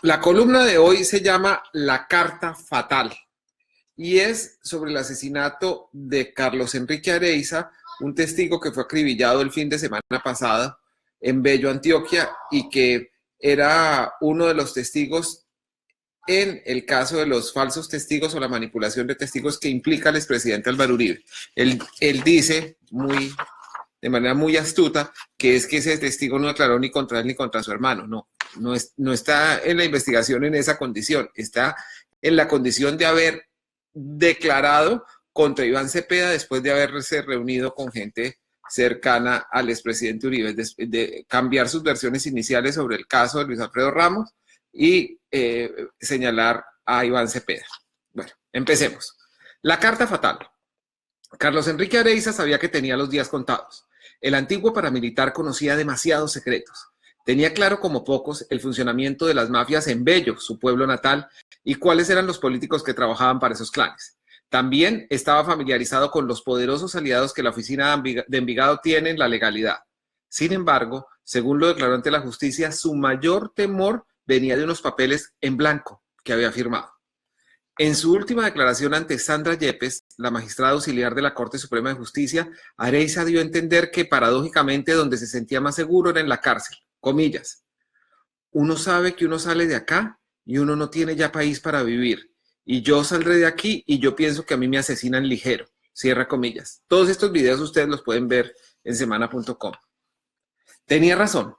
La columna de hoy se llama La Carta Fatal y es sobre el asesinato de Carlos Enrique Areiza, un testigo que fue acribillado el fin de semana pasado en Bello, Antioquia, y que era uno de los testigos en el caso de los falsos testigos o la manipulación de testigos que implica al expresidente Álvaro Uribe. Él dice de manera muy astuta que es que ese testigo no declaró ni contra él ni contra su hermano. No está en la investigación en esa condición, está en la condición de haber declarado contra Iván Cepeda después de haberse reunido con gente cercana al expresidente Uribe, de cambiar sus versiones iniciales sobre el caso de Luis Alfredo Ramos y señalar a Iván Cepeda. Bueno, empecemos. La carta fatal. Carlos Enrique Areiza sabía que tenía los días contados. El antiguo paramilitar conocía demasiados secretos. Tenía claro como pocos el funcionamiento de las mafias en Bello, su pueblo natal, y cuáles eran los políticos que trabajaban para esos clanes. También estaba familiarizado con los poderosos aliados que la oficina de Envigado tiene en la legalidad. Sin embargo, según lo declaró ante la justicia, su mayor temor venía de unos papeles en blanco que había firmado. En su última declaración ante Sandra Yepes, la magistrada auxiliar de la Corte Suprema de Justicia, Areiza dio a entender que paradójicamente donde se sentía más seguro era en la cárcel. Comillas. Uno sabe que uno sale de acá y uno no tiene ya país para vivir. Y yo saldré de aquí y yo pienso que a mí me asesinan ligero. Cierra comillas. Todos estos videos ustedes los pueden ver en semana.com. Tenía razón.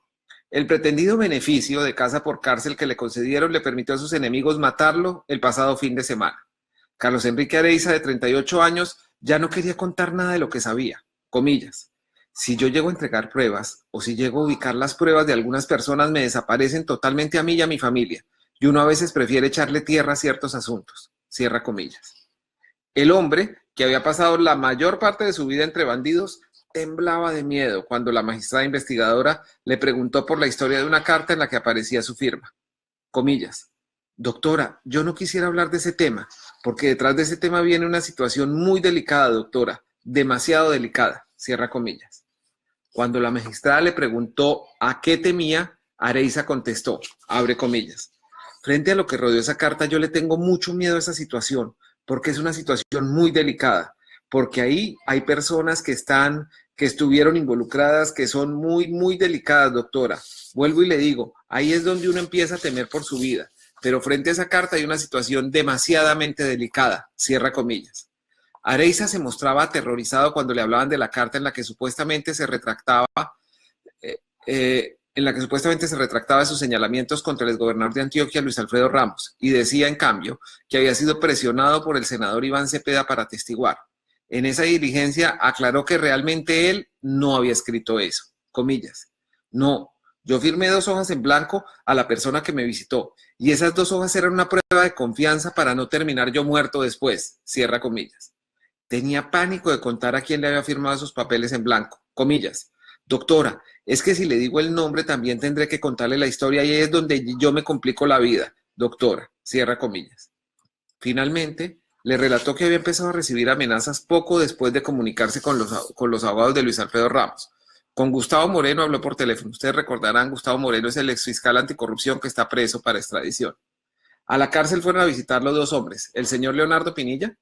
El pretendido beneficio de casa por cárcel que le concedieron le permitió a sus enemigos matarlo el pasado fin de semana. Carlos Enrique Areiza, de 38 años, ya no quería contar nada de lo que sabía. Comillas. Si yo llego a entregar pruebas o si llego a ubicar las pruebas de algunas personas, me desaparecen totalmente a mí y a mi familia. Y uno a veces prefiere echarle tierra a ciertos asuntos. Cierra comillas. El hombre, que había pasado la mayor parte de su vida entre bandidos, temblaba de miedo cuando la magistrada investigadora le preguntó por la historia de una carta en la que aparecía su firma. Comillas. Doctora, yo no quisiera hablar de ese tema, porque detrás de ese tema viene una situación muy delicada, doctora, demasiado delicada. Cierra comillas. Cuando la magistrada le preguntó a qué temía, Areiza contestó, abre comillas. Frente a lo que rodeó esa carta, yo le tengo mucho miedo a esa situación, porque es una situación muy delicada, porque ahí hay personas que estuvieron involucradas, que son muy delicadas, doctora. Vuelvo y le digo, ahí es donde uno empieza a temer por su vida, pero frente a esa carta hay una situación demasiadamente delicada, cierra comillas. Areiza se mostraba aterrorizado cuando le hablaban de la carta en la que supuestamente se retractaba de sus señalamientos contra el exgobernador de Antioquia, Luis Alfredo Ramos, y decía, en cambio, que había sido presionado por el senador Iván Cepeda para atestiguar. En esa diligencia aclaró que realmente él no había escrito eso. Comillas. No, yo firmé 2 hojas en blanco a la persona que me visitó, y esas 2 hojas eran una prueba de confianza para no terminar yo muerto después. Cierra comillas. Tenía pánico de contar a quién le había firmado esos papeles en blanco. Comillas. Doctora, es que si le digo el nombre también tendré que contarle la historia y ahí es donde yo me complico la vida. Doctora, cierra comillas. Finalmente, le relató que había empezado a recibir amenazas poco después de comunicarse con los abogados de Luis Alfredo Ramos. Con Gustavo Moreno habló por teléfono. Ustedes recordarán, Gustavo Moreno es el exfiscal anticorrupción que está preso para extradición. A la cárcel fueron a visitarlo 2 hombres, el señor Leonardo Pinilla,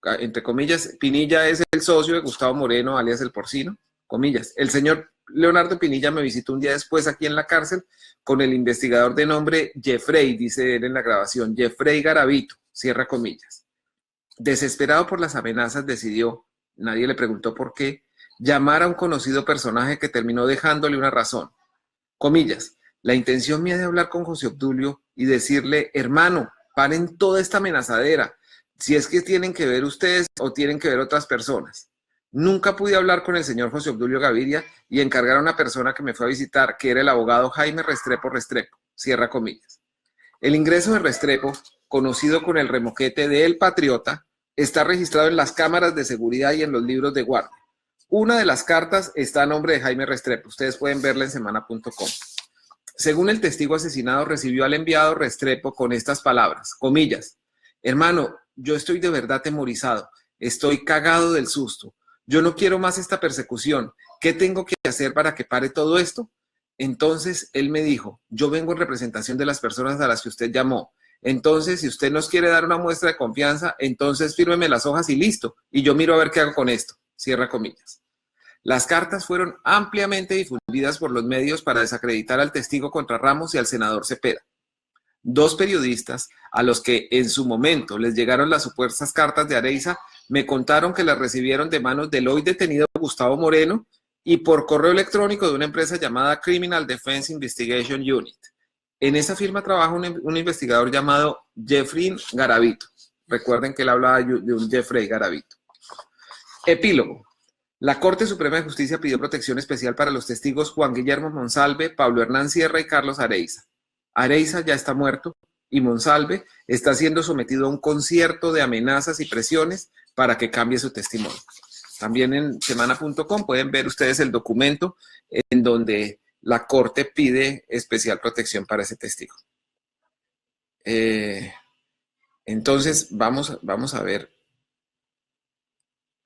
entre comillas, Pinilla es el socio de Gustavo Moreno, alias el Porcino, comillas. El señor Leonardo Pinilla me visitó un día después aquí en la cárcel con el investigador de nombre Jeffrey, dice él en la grabación, Jeffrey Garavito, cierra comillas. Desesperado por las amenazas, decidió, nadie le preguntó por qué, llamar a un conocido personaje que terminó dejándole una razón. Comillas, la intención mía de hablar con José Obdulio y decirle, hermano, paren toda esta amenazadera, si es que tienen que ver ustedes o tienen que ver otras personas. Nunca pude hablar con el señor José Obdulio Gaviria y encargar a una persona que me fue a visitar, que era el abogado Jaime Restrepo, cierra comillas. El ingreso de Restrepo, conocido con el remoquete de El Patriota, está registrado en las cámaras de seguridad y en los libros de guardia. Una de las cartas está a nombre de Jaime Restrepo. Ustedes pueden verla en semana.com. Según el testigo asesinado, recibió al enviado Restrepo con estas palabras, comillas, hermano, yo estoy de verdad temorizado, estoy cagado del susto, yo no quiero más esta persecución, ¿qué tengo que hacer para que pare todo esto? Entonces él me dijo, yo vengo en representación de las personas a las que usted llamó. Entonces, si usted nos quiere dar una muestra de confianza, entonces fírmeme las hojas y listo. Y yo miro a ver qué hago con esto. Cierra comillas. Las cartas fueron ampliamente difundidas por los medios para desacreditar al testigo contra Ramos y al senador Cepeda. Dos periodistas, a los que en su momento les llegaron las supuestas cartas de Areiza, me contaron que las recibieron de manos del hoy detenido Gustavo Moreno y por correo electrónico de una empresa llamada Criminal Defense Investigation Unit. En esa firma trabaja un investigador llamado Jeffrey Garavito. Recuerden que él hablaba de un Jeffrey Garavito. Epílogo. La Corte Suprema de Justicia pidió protección especial para los testigos Juan Guillermo Monsalve, Pablo Hernán Sierra y Carlos Areiza. Areiza ya está muerto y Monsalve está siendo sometido a un concierto de amenazas y presiones para que cambie su testimonio. También en semana.com pueden ver ustedes el documento en donde la Corte pide especial protección para ese testigo. Entonces, vamos a ver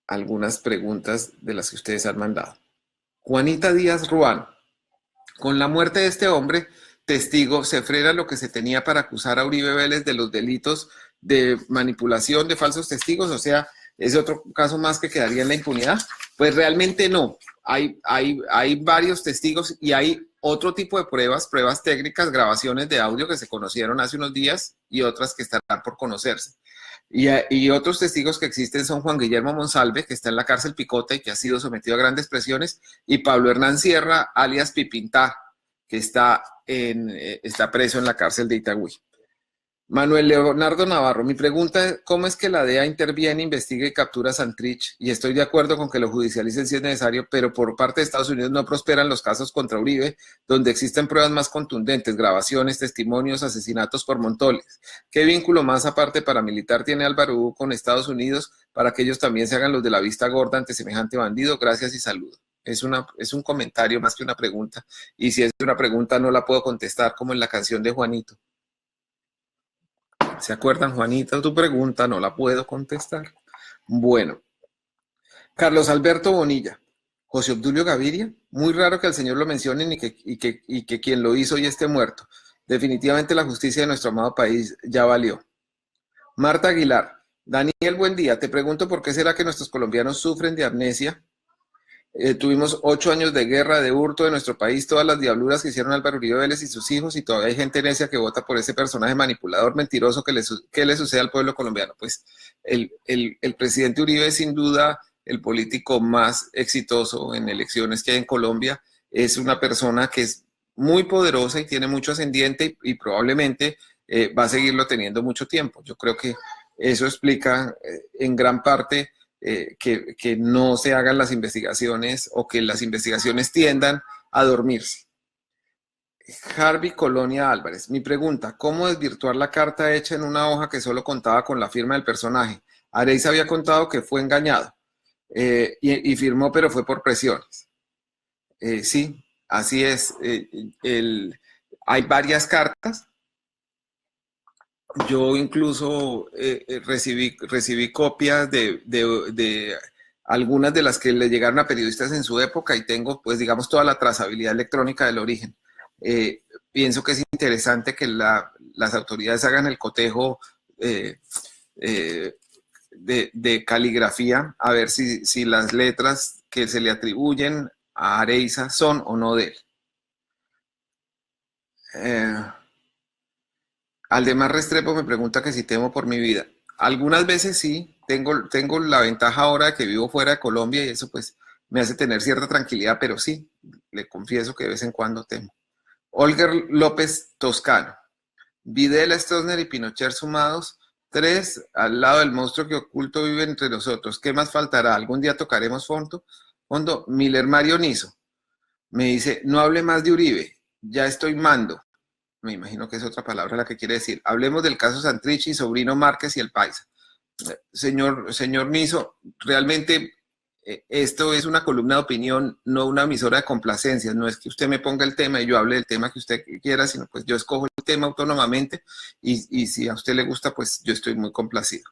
algunas preguntas de las que ustedes han mandado. Juanita Díaz Ruán. Con la muerte de este hombre, testigo, se frena lo que se tenía para acusar a Uribe Vélez de los delitos de manipulación de falsos testigos, o sea, ¿es otro caso más que quedaría en la impunidad? Pues realmente no. Hay varios testigos y hay otro tipo de pruebas técnicas, grabaciones de audio que se conocieron hace unos días y otras que estarán por conocerse. Y otros testigos que existen son Juan Guillermo Monsalve, que está en la cárcel Picota y que ha sido sometido a grandes presiones, y Pablo Hernán Sierra, alias Pipintá, que está preso en la cárcel de Itagüí. Manuel Leonardo Navarro, mi pregunta es, ¿cómo es que la DEA interviene, investiga y captura a Santrich? Y estoy de acuerdo con que lo judicialicen si es necesario, pero por parte de Estados Unidos no prosperan los casos contra Uribe, donde existen pruebas más contundentes, grabaciones, testimonios, asesinatos por montones. ¿Qué vínculo más aparte paramilitar tiene Álvaro Uribe con Estados Unidos para que ellos también se hagan los de la vista gorda ante semejante bandido? Gracias y saludos. Es un comentario más que una pregunta, y si es una pregunta no la puedo contestar como en la canción de Juanito. ¿Se acuerdan, Juanita? Tu pregunta no la puedo contestar. Bueno. Carlos Alberto Bonilla. José Obdulio Gaviria. Muy raro que al señor lo mencionen y que quien lo hizo hoy esté muerto. Definitivamente la justicia de nuestro amado país ya valió. Marta Aguilar. Daniel, buen día. Te pregunto por qué será que nuestros colombianos sufren de amnesia. Tuvimos 8 años de guerra, de hurto de nuestro país, todas las diabluras que hicieron Álvaro Uribe Vélez y sus hijos, y todavía hay gente necia que vota por ese personaje manipulador, mentiroso. ¿Qué le sucede al pueblo colombiano? Pues el presidente Uribe es sin duda el político más exitoso en elecciones que hay en Colombia. Es una persona que es muy poderosa y tiene mucho ascendiente y probablemente va a seguirlo teniendo mucho tiempo. Yo creo que eso explica en gran parte que no se hagan las investigaciones o que las investigaciones tiendan a dormirse. Harvey Colonia Álvarez. Mi pregunta, ¿cómo desvirtuar la carta hecha en una hoja que solo contaba con la firma del personaje? Areiza había contado que fue engañado y firmó, pero fue por presiones. Sí, así es. Hay varias cartas. Yo incluso recibí copias de algunas de las que le llegaron a periodistas en su época y tengo, pues, digamos, toda la trazabilidad electrónica del origen. Pienso que es interesante que las autoridades hagan el cotejo de caligrafía, a ver si las letras que se le atribuyen a Areiza son o no de él. Aldemar Restrepo me pregunta que si temo por mi vida. Algunas veces sí, tengo la ventaja ahora de que vivo fuera de Colombia y eso pues me hace tener cierta tranquilidad, pero sí, le confieso que de vez en cuando temo. Olger López Toscano. Videla, Stroessner y Pinochet sumados, 3 al lado del monstruo que oculto vive entre nosotros. ¿Qué más faltará? ¿Algún día tocaremos fondo? Miller Mario Nizo me dice, no hable más de Uribe, ya estoy mando. Me imagino que es otra palabra la que quiere decir. Hablemos del caso Santrich, Sobrino Márquez y el Paisa. Señor Nizo, realmente esto es una columna de opinión, no una emisora de complacencias. No es que usted me ponga el tema y yo hable del tema que usted quiera, sino pues yo escojo el tema autónomamente y si a usted le gusta, pues yo estoy muy complacido.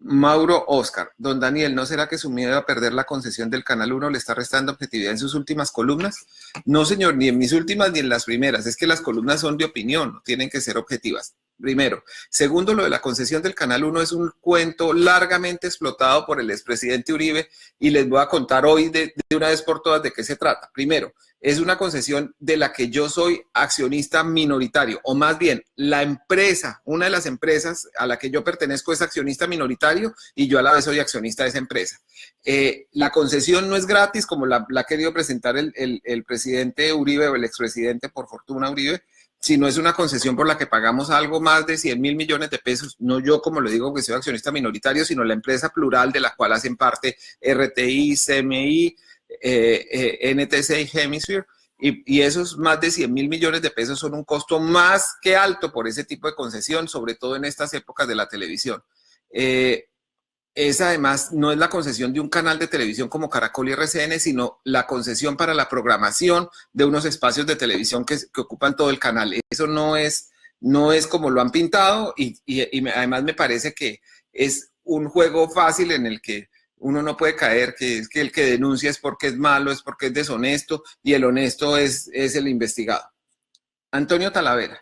Mauro Oscar, don Daniel, ¿no será que su miedo a perder la concesión del Canal 1 le está restando objetividad en sus últimas columnas? No, señor, ni en mis últimas ni en las primeras. Es que las columnas son de opinión, no tienen que ser objetivas. Primero. Segundo, lo de la concesión del Canal 1 es un cuento largamente explotado por el expresidente Uribe y les voy a contar hoy de una vez por todas de qué se trata. Primero, es una concesión de la que yo soy accionista minoritario, o más bien, la empresa, una de las empresas a la que yo pertenezco es accionista minoritario y yo a la vez soy accionista de esa empresa. La concesión no es gratis, como la ha querido presentar el presidente Uribe o el expresidente por fortuna Uribe, sino es una concesión por la que pagamos algo más de 100.000 millones de pesos, no yo como le digo que soy accionista minoritario, sino la empresa plural de la cual hacen parte RTI, CMI, NTC y Hemisphere, y esos más de 100.000 millones de pesos son un costo más que alto por ese tipo de concesión, sobre todo en estas épocas de la televisión. Esa además no es la concesión de un canal de televisión como Caracol y RCN, sino la concesión para la programación de unos espacios de televisión que ocupan todo el canal. Eso no es como lo han pintado y además me parece que es un juego fácil en el que uno no puede caer, que es que el que denuncia es porque es malo, es porque es deshonesto y el honesto es el investigado. Antonio Talavera.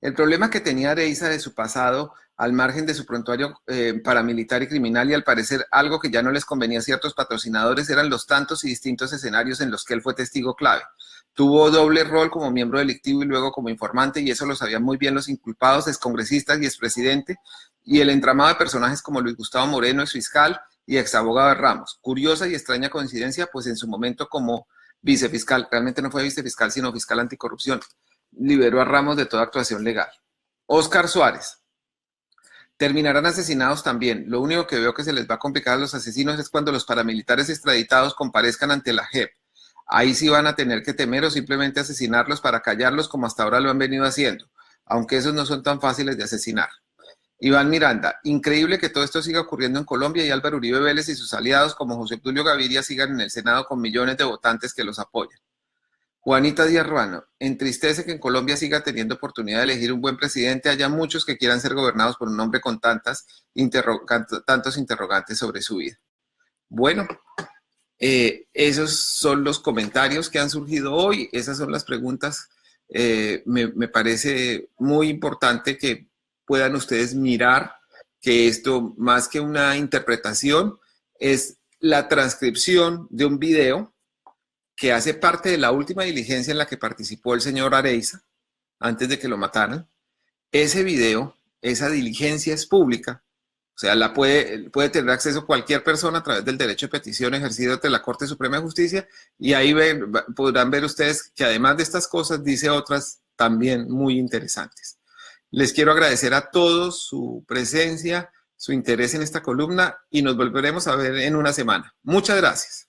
El problema que tenía Areiza de su pasado, al margen de su prontuario paramilitar y criminal, y al parecer algo que ya no les convenía a ciertos patrocinadores, eran los tantos y distintos escenarios en los que él fue testigo clave. Tuvo doble rol como miembro delictivo y luego como informante, y eso lo sabían muy bien los inculpados, excongresistas y expresidente, y el entramado de personajes como Luis Gustavo Moreno, exfiscal y exabogado de Ramos. Curiosa y extraña coincidencia, pues en su momento como vicefiscal, realmente no fue vicefiscal, sino fiscal anticorrupción, liberó a Ramos de toda actuación legal. Óscar Suárez. Terminarán asesinados también. Lo único que veo que se les va a complicar a los asesinos es cuando los paramilitares extraditados comparezcan ante la JEP. Ahí sí van a tener que temer o simplemente asesinarlos para callarlos como hasta ahora lo han venido haciendo, aunque esos no son tan fáciles de asesinar. Iván Miranda, increíble que todo esto siga ocurriendo en Colombia y Álvaro Uribe Vélez y sus aliados como José Obdulio Gaviria sigan en el Senado con millones de votantes que los apoyan. Juanita Díaz Ruano, entristece que en Colombia siga teniendo oportunidad de elegir un buen presidente, haya muchos que quieran ser gobernados por un hombre con tantos interrogantes sobre su vida. Bueno, esos son los comentarios que han surgido hoy, esas son las preguntas. Me parece muy importante que puedan ustedes mirar que esto, más que una interpretación, es la transcripción de un video que hace parte de la última diligencia en la que participó el señor Areiza, antes de que lo mataran. Ese video, esa diligencia es pública, o sea, puede tener acceso cualquier persona a través del derecho de petición ejercido ante la Corte Suprema de Justicia, y ahí podrán ver ustedes que además de estas cosas dice otras también muy interesantes. Les quiero agradecer a todos su presencia, su interés en esta columna, y nos volveremos a ver en una semana. Muchas gracias.